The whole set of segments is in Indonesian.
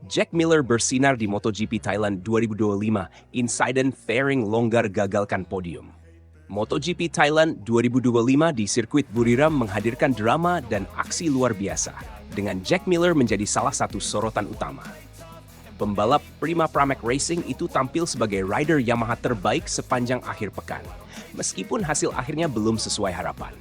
Jack Miller bersinar di MotoGP Thailand 2025, insiden fairing longgar gagalkan podium. MotoGP Thailand 2025 di sirkuit Buriram menghadirkan drama dan aksi luar biasa, dengan Jack Miller menjadi salah satu sorotan utama. Pembalap Prima Pramac Racing itu tampil sebagai rider Yamaha terbaik sepanjang akhir pekan, meskipun hasil akhirnya belum sesuai harapan.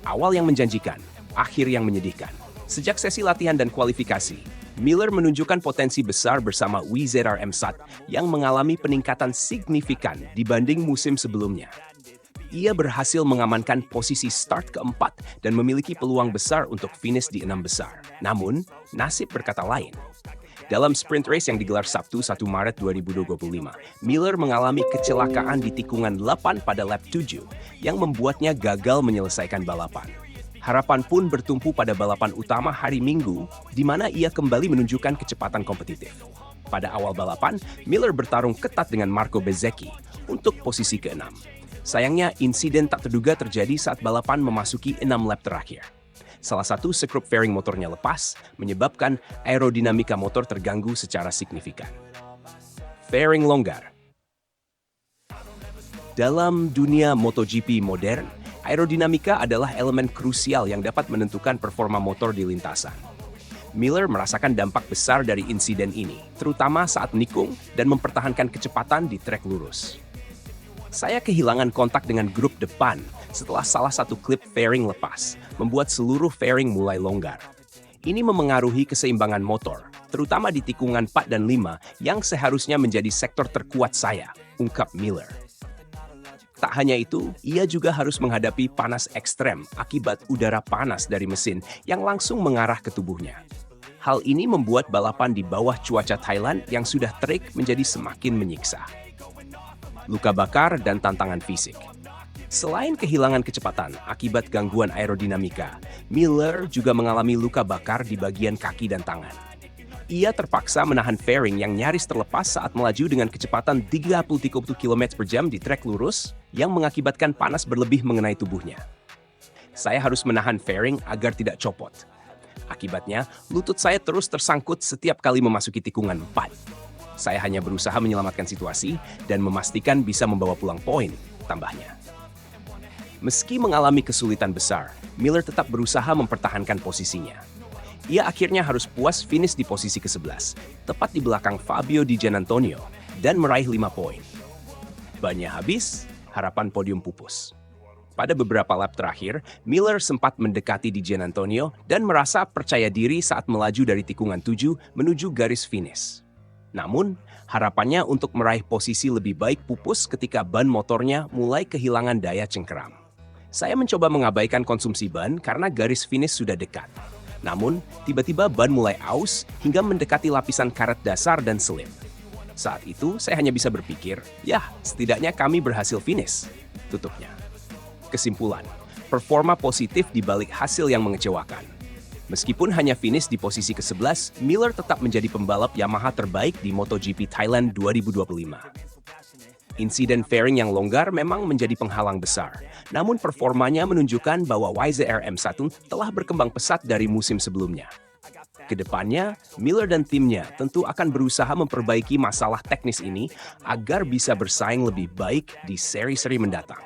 Awal yang menjanjikan, akhir yang menyedihkan. Sejak sesi latihan dan kualifikasi, Miller menunjukkan potensi besar bersama WZRM1 yang mengalami peningkatan signifikan dibanding musim sebelumnya. Ia berhasil mengamankan posisi start keempat dan memiliki peluang besar untuk finish di 6 besar. Namun, nasib berkata lain. Dalam sprint race yang digelar Sabtu 1 Maret 2025, Miller mengalami kecelakaan di tikungan 8 pada lap 7 yang membuatnya gagal menyelesaikan balapan. Harapan pun bertumpu pada balapan utama hari Minggu, di mana ia kembali menunjukkan kecepatan kompetitif. Pada awal balapan, Miller bertarung ketat dengan Marco Bezzecchi untuk posisi ke-6. Sayangnya, insiden tak terduga terjadi saat balapan memasuki 6 lap terakhir. Salah satu sekrup fairing motornya lepas, menyebabkan aerodinamika motor terganggu secara signifikan. Fairing longgar. Dalam dunia MotoGP modern, aerodinamika adalah elemen krusial yang dapat menentukan performa motor di lintasan. Miller merasakan dampak besar dari insiden ini, terutama saat nikung dan mempertahankan kecepatan di trek lurus. Saya kehilangan kontak dengan grup depan setelah salah satu klip fairing lepas, membuat seluruh fairing mulai longgar. Ini memengaruhi keseimbangan motor, terutama di tikungan 4 dan 5 yang seharusnya menjadi sektor terkuat saya, ungkap Miller. Tak hanya itu, ia juga harus menghadapi panas ekstrem akibat udara panas dari mesin yang langsung mengarah ke tubuhnya. Hal ini membuat balapan di bawah cuaca Thailand yang sudah terik menjadi semakin menyiksa. Luka bakar dan tantangan fisik. Selain kehilangan kecepatan akibat gangguan aerodinamika, Miller juga mengalami luka bakar di bagian kaki dan tangan. Ia terpaksa menahan fairing yang nyaris terlepas saat melaju dengan kecepatan 30 km per jam di trek lurus yang mengakibatkan panas berlebih mengenai tubuhnya. Saya harus menahan fairing agar tidak copot. Akibatnya, lutut saya terus tersangkut setiap kali memasuki tikungan 4. Saya hanya berusaha menyelamatkan situasi dan memastikan bisa membawa pulang poin, tambahnya. Meski mengalami kesulitan besar, Miller tetap berusaha mempertahankan posisinya. Ia akhirnya harus puas finish di posisi ke-11, tepat di belakang Fabio Di Giannantonio, dan meraih 5 poin. Bannya habis, harapan podium pupus. Pada beberapa lap terakhir, Miller sempat mendekati Di Giannantonio dan merasa percaya diri saat melaju dari tikungan 7 menuju garis finish. Namun, harapannya untuk meraih posisi lebih baik pupus ketika ban motornya mulai kehilangan daya cengkeram. Saya mencoba mengabaikan konsumsi ban karena garis finish sudah dekat. Namun, tiba-tiba ban mulai aus hingga mendekati lapisan karet dasar dan selip. Saat itu, saya hanya bisa berpikir, ya, setidaknya kami berhasil finish, tutupnya. Kesimpulan, performa positif di balik hasil yang mengecewakan. Meskipun hanya finish di posisi ke-11, Miller tetap menjadi pembalap Yamaha terbaik di MotoGP Thailand 2025. Insiden fairing yang longgar memang menjadi penghalang besar, namun performanya menunjukkan bahwa WZRM1 telah berkembang pesat dari musim sebelumnya. Kedepannya, Miller dan timnya tentu akan berusaha memperbaiki masalah teknis ini agar bisa bersaing lebih baik di seri-seri mendatang.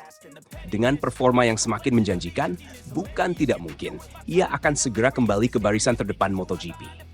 Dengan performa yang semakin menjanjikan, bukan tidak mungkin ia akan segera kembali ke barisan terdepan MotoGP.